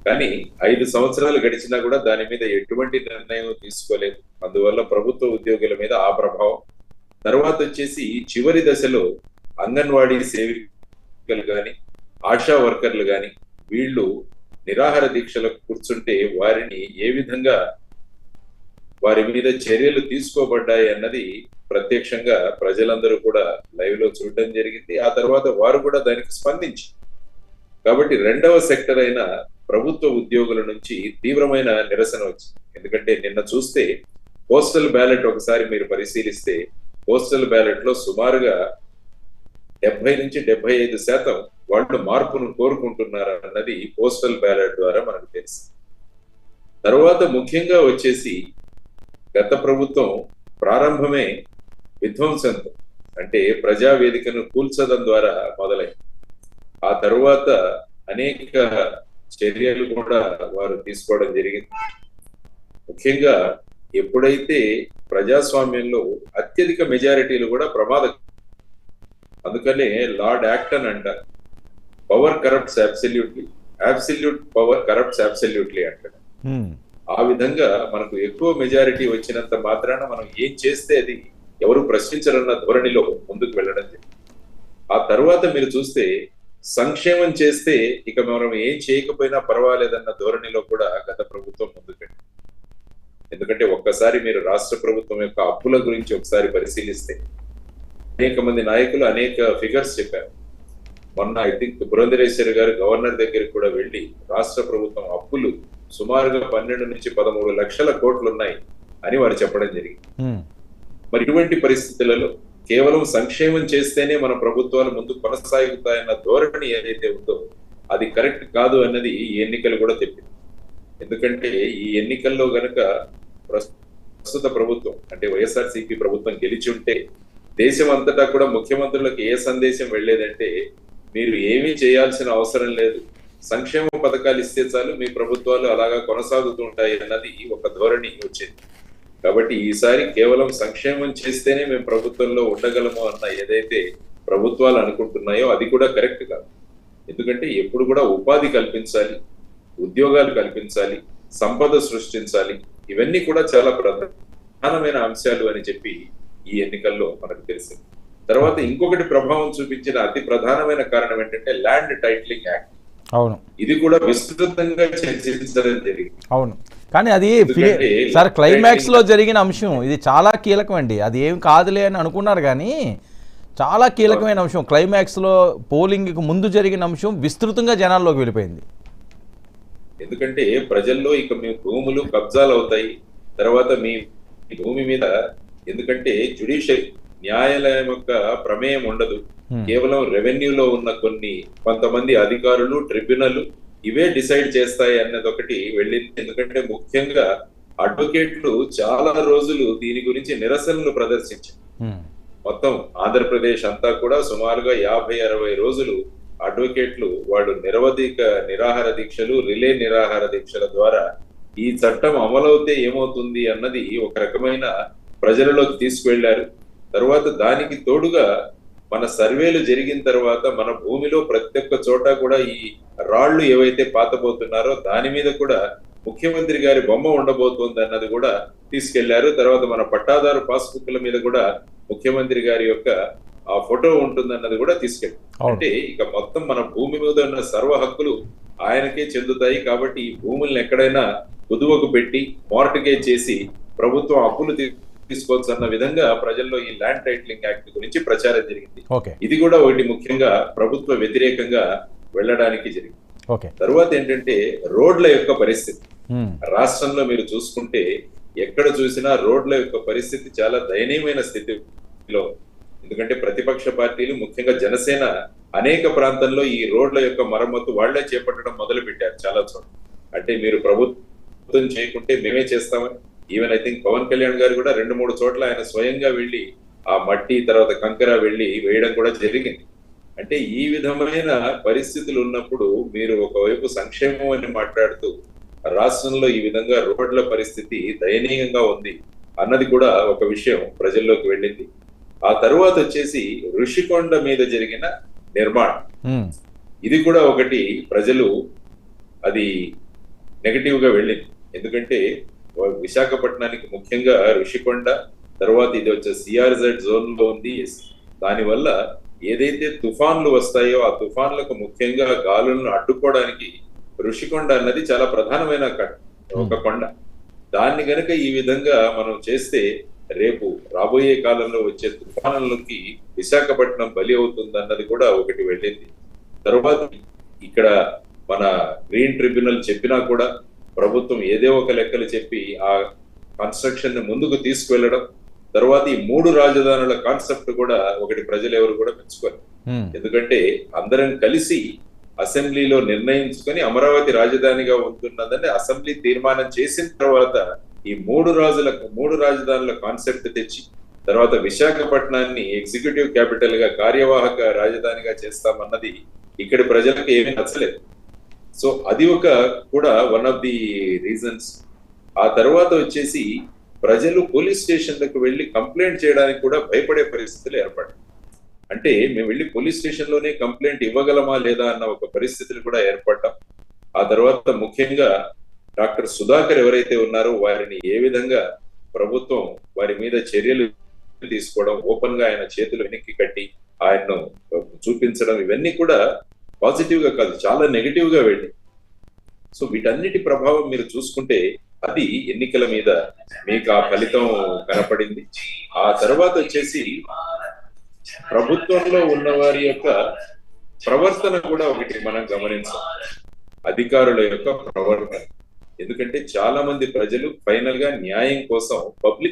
కానీ 5 సంవత్సరాలు గడిచినా కూడా దాని మీద ఎటువంటి నిర్ణయం తీసుకోలేదు. అందువల్ల ప్రభుత్వ ఉద్యోగుల మీద ఆ ప్రభావం. తర్వాత వచ్చేసి చివరి దశలో అంగన్వాడీ సేవికలు గాని, ఆశా వర్కర్లు గాని వీళ్ళు నిరాహార దీక్షలకు కూర్చుంటే వారిని ఏ విధంగా వారి మీద చర్యలు తీసుకోబడ్డాయి అన్నది ప్రత్యక్షంగా ప్రజలందరూ కూడా లైవ్ లో చూడడం జరిగింది. ఆ తర్వాత వారు కూడా దానికి స్పందించి, కాబట్టి రెండవ సెక్టర్ అయిన ప్రభుత్వ ఉద్యోగుల నుంచి తీవ్రమైన నిరసన వచ్చింది. ఎందుకంటే నిన్న చూస్తే పోస్టల్ బ్యాలెట్ ఒకసారి మీరు పరిశీలిస్తే పోస్టల్ బ్యాలెట్ లో సుమారుగా 70 నుంచి 75% వాళ్ళు మార్పును కోరుకుంటున్నారు అన్నది పోస్టల్ బ్యాలెట్ ద్వారా మనకు తెలుసు. తర్వాత ముఖ్యంగా వచ్చేసి గత ప్రభుత్వం ప్రారంభమే విధ్వంసంతో, అంటే ప్రజావేదికను కూల్చడం ద్వారా మొదలైంది. ఆ తరువాత అనేక చర్యలు కూడా వారు తీసుకోవడం జరిగింది. ముఖ్యంగా ఎప్పుడైతే ప్రజాస్వామ్యంలో అత్యధిక మెజారిటీలు కూడా ప్రమాదం, అందుకనే లార్డ్ యాక్టన్ అంటారు, power corrupts absolutely, absolute power corrupts absolutely అంటాడు. ఆ విధంగా మనకు ఎక్కువ మెజారిటీ వచ్చినంత మాత్రాన మనం ఏం చేస్తే అది ఎవరు ప్రశ్నించరన్న ధోరణిలో ముందుకు వెళ్ళడం జరిగింది. ఆ తర్వాత మీరు చూస్తే సంక్షేమం చేస్తే ఇక మనం ఏం చేయకపోయినా పర్వాలేదన్న ధోరణిలో కూడా గత ప్రభుత్వం ముందుకు వెళ్ళింది. ఎందుకంటే ఒక్కసారి మీరు రాష్ట్ర ప్రభుత్వం యొక్క అప్పుల గురించి ఒకసారి పరిశీలిస్తే అనేక మంది నాయకులు అనేక ఫిగర్స్ చెప్పారు. మొన్న ఐ థింక్ పురంధరేశ్వరి గారు గవర్నర్ దగ్గరికి కూడా వెళ్ళి రాష్ట్ర ప్రభుత్వం అప్పులు సుమారుగా 12 నుంచి 13 లక్షల కోట్లు ఉన్నాయి అని వారు చెప్పడం జరిగింది. మరి ఇటువంటి పరిస్థితులలో కేవలం సంక్షేమం చేస్తేనే మన ప్రభుత్వాలు ముందు కొనసాగుతాయన్న ధోరణి ఏదైతే ఉందో అది కరెక్ట్ కాదు అన్నది ఈ ఎన్నికలు కూడా చెప్పింది. ఎందుకంటే ఈ ఎన్నికల్లో గనక ప్రస్తుత ప్రభుత్వం అంటే వైఎస్ఆర్సీపీ ప్రభుత్వం గెలిచి ఉంటే దేశం అంతటా కూడా ముఖ్యమంత్రులకు ఏ సందేశం వెళ్లేదంటే, మీరు ఏమీ చేయాల్సిన అవసరం లేదు, సంక్షేమ పథకాలు ఇస్తే చాలు, మీ ప్రభుత్వాలు అలాగా కొనసాగుతూ ఉంటాయి అన్నది ఒక ధోరణి వచ్చింది. కాబట్టి ఈసారి కేవలం సంక్షేమం చేస్తేనే మేము ప్రభుత్వంలో ఉండగలము అన్న ఏదైతే ప్రభుత్వాలు అనుకుంటున్నాయో అది కూడా కరెక్ట్ కాదు. ఎందుకంటే ఎప్పుడు కూడా ఉపాధి కల్పించాలి, ఉద్యోగాలు కల్పించాలి, సంపద సృష్టించాలి, ఇవన్నీ కూడా చాలా ప్రధానమైన అంశాలు అని చెప్పి ఈ ఎన్నికల్లో మనకు తెలిసింది. తర్వాత ఇంకొకటి ప్రభావం చూపించిన అతి ప్రధానమైన కారణం ఏంటంటే ల్యాండ్ టైటిలింగ్ యాక్ట్. అవును, ఇది కూడా విస్తృతంగా చర్చించడం జరిగింది. అవును, కానీ అది సార్ క్లైమాక్స్ లో జరిగిన అంశం ఇది చాలా కీలకం అండి. అది ఏం కాదులే అని అనుకున్నారు కానీ చాలా కీలకమైన అంశం. క్లైమాక్స్ లో పోలింగ్ కు ముందు జరిగిన అంశం విస్తృతంగా జనాల్లోకి వెళ్ళిపోయింది. ఎందుకంటే ప్రజల్లో ఇక మీ భూములు కబ్జాలు అవుతాయి, తర్వాత మీ భూమి మీద, ఎందుకంటే జ్యుడిషియరీ న్యాయాలయం యొక్క ప్రమేయం ఉండదు, కేవలం రెవెన్యూలో ఉన్న కొంతమంది అధికారులు, ట్రిబ్యునల్ ఇవే డిసైడ్ చేస్తాయి అన్నది ఒకటి వెళ్ళింది. ఎందుకంటే ముఖ్యంగా అడ్వకేట్లు చాలా రోజులు దీని గురించి నిరసనలు ప్రదర్శించారు. మొత్తం ఆంధ్రప్రదేశ్ అంతా కూడా సుమారుగా 50-60 రోజులు అడ్వకేట్లు వాళ్ళు నిరవధిక నిరాహార దీక్షలు, రిలే నిరాహార దీక్షల ద్వారా ఈ చట్టం అమలవుతే ఏమవుతుంది అన్నది ఒక రకమైన ప్రజలలోకి తీసుకువెళ్లారు. తర్వాత దానికి తోడుగా మన సర్వేలు జరిగిన తర్వాత మన భూమిలో ప్రతి ఒక్క చోట కూడా ఈ రాళ్లు ఏవైతే పాతబోతున్నారో దాని మీద కూడా ముఖ్యమంత్రి గారి బొమ్మ ఉండబోతోంది అన్నది కూడా తీసుకెళ్లారు. తర్వాత మన పట్టాదారు పాస్బుక్ల మీద కూడా ముఖ్యమంత్రి గారి యొక్క ఆ ఫోటో ఉంటుందన్నది కూడా తీసుకెళ్ళారు. అంటే ఇక మొత్తం మన భూమి మీద ఉన్న సర్వ హక్కులు ఆయనకే చెందుతాయి. కాబట్టి ఈ భూముల్ని ఎక్కడైనా కుదువకు పెట్టి మార్టిగేజ్ చేసి ప్రభుత్వం అప్పులు తీసుకోవచ్చు అన్న విధంగా ప్రజల్లో ఈ ల్యాండ్ టైటిలింగ్ యాక్ట్ గురించి ప్రచారం జరిగింది. ఇది కూడా ఒకటి ముఖ్యంగా ప్రభుత్వ వ్యతిరేకంగా వెళ్ళడానికి జరిగింది. తరువాత ఏంటంటే రోడ్ల యొక్క పరిస్థితి రాష్ట్రంలో మీరు చూసుకుంటే ఎక్కడ చూసినా రోడ్ల యొక్క పరిస్థితి చాలా దయనీయమైన స్థితిలో. ఎందుకంటే ప్రతిపక్ష పార్టీలు ముఖ్యంగా జనసేన అనేక ప్రాంతాల్లో ఈ రోడ్ల యొక్క మరమ్మతు వాళ్లే చేపట్టడం మొదలు పెట్టారు చాలా చోట్ల. అంటే మీరు ప్రభుత్వం చేయకుంటే మేమే చేస్తామని, even I think Pawan Kalyan garu కూడా 2-3 చోట్ల ఆయన స్వయంగా వెళ్లి ఆ మట్టి తర్వాత కంకర వెళ్లి వేయడం కూడా జరిగింది. అంటే ఈ విధమైన పరిస్థితులు ఉన్నప్పుడు మీరు ఒకవైపు సంక్షేమం అని మాట్లాడుతూ రాష్ట్రంలో ఈ విధంగా రోడ్ల పరిస్థితి దయనీయంగా ఉంది అన్నది కూడా ఒక విషయం ప్రజల్లోకి వెళ్ళింది. ఆ తరువాత వచ్చేసి ఋషికొండ మీద జరిగిన నిర్మాణం, ఇది కూడా ఒకటి ప్రజలు అది నెగటివ్ గా వెళ్ళింది. ఎందుకంటే విశాఖపట్నానికి ముఖ్యంగా ఋషికొండ, తర్వాత ఇది వచ్చే సిఆర్జెడ్ జోన్ లో ఉంది. దానివల్ల ఏదైతే తుఫాన్లు వస్తాయో ఆ తుఫాన్లకు ముఖ్యంగా గాలులను అడ్డుకోవడానికి ఋషికొండ అన్నది చాలా ప్రధానమైన ఒక కొండ. దాన్ని గనక ఈ విధంగా మనం చేస్తే రేపు రాబోయే కాలంలో వచ్చే తుఫానులకి విశాఖపట్నం బలి అవుతుంది అన్నది కూడా ఒకటి వెళ్ళింది. తర్వాత ఇక్కడ మన గ్రీన్ ట్రిబ్యునల్ చెప్పినా కూడా ప్రభుత్వం ఏదో ఒక లెక్కలు చెప్పి ఆ కన్స్ట్రక్షన్ ని ముందుకు తీసుకువెళ్ళడం, తర్వాత ఈ 3 రాజధానుల కాన్సెప్ట్ కూడా ఒకటి ప్రజలు ఎవరు కూడా మెచ్చుకోరు. ఎందుకంటే అందరం కలిసి అసెంబ్లీలో నిర్ణయించుకొని అమరావతి రాజధానిగా ఉంటున్నదని అసెంబ్లీ తీర్మానం చేసిన తర్వాత ఈ 3 రాజధానుల కాన్సెప్ట్ తెచ్చి తర్వాత విశాఖపట్నాన్ని ఎగ్జిక్యూటివ్ క్యాపిటల్ గా కార్యవాహక రాజధానిగా చేస్తామన్నది ఇక్కడి ప్రజలకు ఏమీ నచ్చలేదు. సో అది ఒక కూడా వన్ ఆఫ్ ది రీజన్స్. ఆ తర్వాత వచ్చేసి ప్రజలు పోలీస్ స్టేషన్లకు వెళ్ళి కంప్లైంట్ చేయడానికి కూడా భయపడే పరిస్థితులు ఏర్పడ్డాయి. అంటే మేము వెళ్ళి పోలీస్ స్టేషన్ లోనే కంప్లైంట్ ఇవ్వగలమా లేదా అన్న ఒక పరిస్థితులు కూడా ఏర్పడ్డాం. ఆ తర్వాత ముఖ్యంగా డాక్టర్ సుధాకర్ ఎవరైతే ఉన్నారో వారిని ఏ విధంగా ప్రభుత్వం వారి మీద చర్యలు తీసుకోవడం, ఓపెన్ గా ఆయన చేతులు వెనక్కి కట్టి ఆయన్ను చూపించడం, ఇవన్నీ కూడా పాజిటివ్ గా కాదు, చాలా నెగిటివ్ గా వెళ్ళి. సో వీటన్నిటి ప్రభావం మీరు చూసుకుంటే అది ఎన్నికల మీద మీకు ఆ ఫలితం కనపడింది. ఆ తర్వాత వచ్చేసి ప్రభుత్వంలో ఉన్న వారి యొక్క ప్రవర్తన కూడా ఒకటి మనం గమనించాలి, అధికారుల యొక్క ప్రవర్తన. ఎందుకంటే చాలా మంది ప్రజలు ఫైనల్ గా న్యాయం కోసం పబ్లిక్